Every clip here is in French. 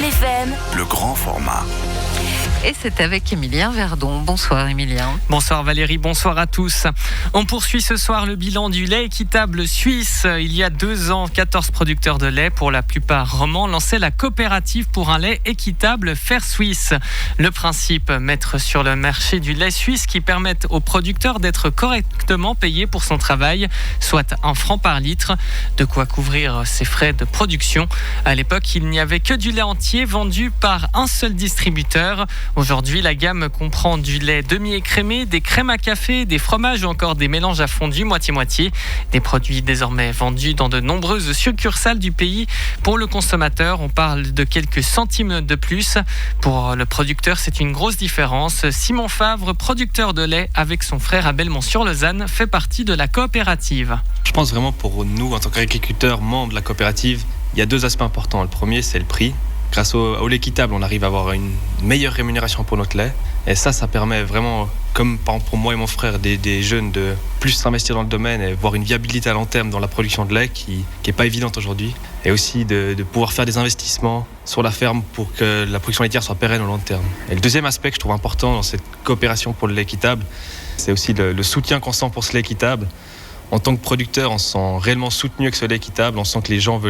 LFM, le grand format. Et c'est avec Emilien Verdon. Bonsoir Emilien. Bonsoir Valérie, bonsoir à tous. On poursuit ce soir le bilan du lait équitable suisse. Il y a 2 ans, 14 producteurs de lait, pour la plupart romans, lançaient la coopérative pour un lait équitable Fair Suisse. Le principe, mettre sur le marché du lait suisse qui permette aux producteurs d'être correctement payés pour son travail, soit 1 franc par litre, de quoi couvrir ses frais de production. À l'époque, il n'y avait que du lait entier vendu par un seul distributeur. Aujourd'hui, la gamme comprend du lait demi-écrémé, des crèmes à café, des fromages ou encore des mélanges à fondu moitié-moitié. Des produits désormais vendus dans de nombreuses succursales du pays. Pour le consommateur, on parle de quelques centimes de plus. Pour le producteur, c'est une grosse différence. Simon Favre, producteur de lait avec son frère à Belmont-sur-Lausanne, fait partie de la coopérative. Je pense vraiment pour nous, en tant qu'agriculteurs, membres de la coopérative, il y a 2 aspects importants. Le premier, c'est le prix. Grâce au lait équitable, on arrive à avoir une meilleure rémunération pour notre lait. Et ça permet vraiment, comme par exemple pour moi et mon frère, des jeunes de plus s'investir dans le domaine et voir une viabilité à long terme dans la production de lait qui n'est pas évidente aujourd'hui. Et aussi de pouvoir faire des investissements sur la ferme pour que la production laitière soit pérenne au long terme. Et le deuxième aspect que je trouve important dans cette coopération pour le lait équitable, c'est aussi le soutien qu'on sent pour ce lait équitable. En tant que producteur, on se sent réellement soutenu avec ce lait équitable. On sent que les gens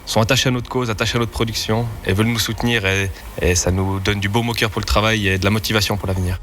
sont attachés à notre cause, attachés à notre production et veulent nous soutenir et ça nous donne du baume au cœur pour le travail et de la motivation pour l'avenir.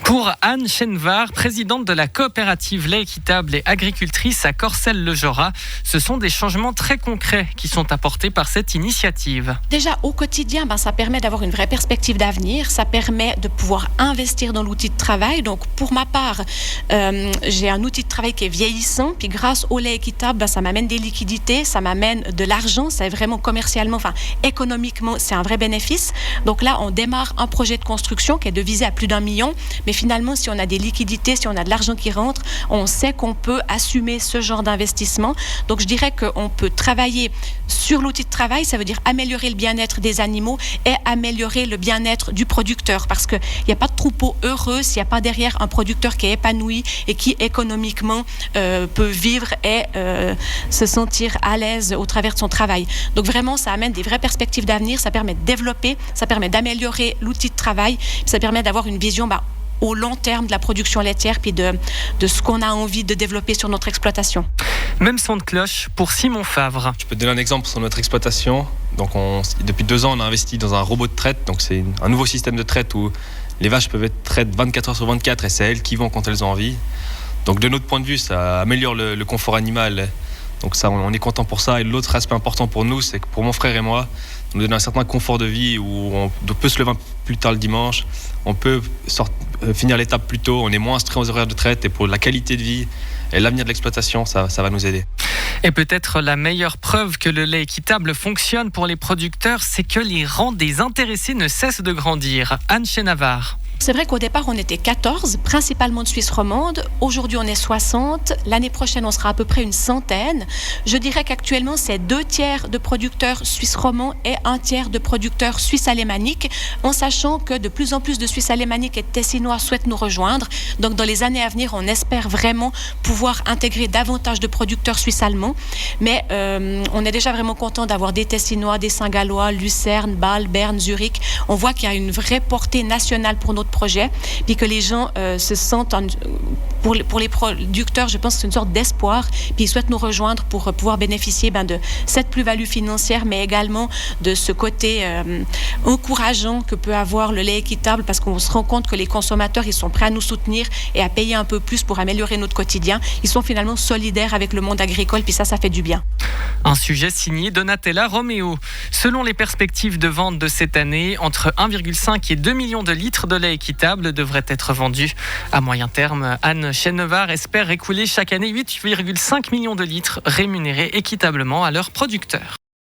Pour Anne Chenvar, présidente de la coopérative lait équitable et agricultrice à Corcelles-le-Jorat, ce sont des changements très concrets qui sont apportés par cette initiative. Déjà au quotidien, ça permet d'avoir une vraie perspective d'avenir, ça permet de pouvoir investir dans l'outil de travail. Donc pour ma part, j'ai un outil de travail qui est vieillissant, puis grâce au lait équitable, ça m'amène des liquidités, ça m'amène de l'argent, c'est vraiment commercialement, économiquement, c'est un vrai bénéfice. Donc là, on démarre un projet de construction qui est de viser à plus d'1 million. Mais finalement, si on a des liquidités, si on a de l'argent qui rentre, on sait qu'on peut assumer ce genre d'investissement. Donc, je dirais qu'on peut travailler sur l'outil de travail. Ça veut dire améliorer le bien-être des animaux et améliorer le bien-être du producteur. Parce qu'il n'y a pas de troupeau heureux s'il n'y a pas derrière un producteur qui est épanoui et qui économiquement peut vivre et se sentir à l'aise au travers de son travail. Donc, vraiment, ça amène des vraies perspectives d'avenir. Ça permet de développer, ça permet d'améliorer l'outil de travail. Ça permet d'avoir une vision au long terme de la production laitière puis de ce qu'on a envie de développer sur notre exploitation. Même son de cloche pour Simon Favre. Je peux te donner un exemple sur notre exploitation. Donc depuis 2 ans, on a investi dans un robot de traite. Donc c'est un nouveau système de traite où les vaches peuvent être traites 24 heures sur 24 et c'est elles qui vont quand elles ont envie. Donc de notre point de vue, ça améliore le confort animal. Donc ça, on est content pour ça. Et l'autre aspect important pour nous, c'est que pour mon frère et moi, ça nous donne un certain confort de vie où on peut se lever un peu plus tard le dimanche, on peut finir l'étape plus tôt, on est moins astreint aux horaires de traite et pour la qualité de vie et l'avenir de l'exploitation, ça va nous aider. Et peut-être la meilleure preuve que le lait équitable fonctionne pour les producteurs, c'est que les rangs des intéressés ne cessent de grandir. Anne Chenvar. C'est vrai qu'au départ, on était 14, principalement de Suisse romande. Aujourd'hui, on est 60. L'année prochaine, on sera à peu près une centaine. Je dirais qu'actuellement, c'est 2/3 de producteurs suisses romands et 1/3 de producteurs suisses alémaniques, en sachant que de plus en plus de Suisses alémaniques et de Tessinois souhaitent nous rejoindre. Donc, dans les années à venir, on espère vraiment pouvoir intégrer davantage de producteurs suisses allemands. Mais on est déjà vraiment content d'avoir des Tessinois, des Saint-Gallois, Lucerne, Bâle, Berne, Zurich. On voit qu'il y a une vraie portée nationale pour notre projet, puis que les gens se sentent, pour les producteurs, je pense que c'est une sorte d'espoir, puis ils souhaitent nous rejoindre pour pouvoir bénéficier de cette plus-value financière, mais également de ce côté encourageant que peut avoir le lait équitable, parce qu'on se rend compte que les consommateurs, ils sont prêts à nous soutenir et à payer un peu plus pour améliorer notre quotidien. Ils sont finalement solidaires avec le monde agricole, puis ça fait du bien. Un sujet signé Donatella Romeo. Selon les perspectives de vente de cette année, entre 1,5 et 2 millions de litres de lait équitable devraient être vendus. À moyen terme, Anne Chenvar espère écouler chaque année 8,5 millions de litres rémunérés équitablement à leurs producteurs.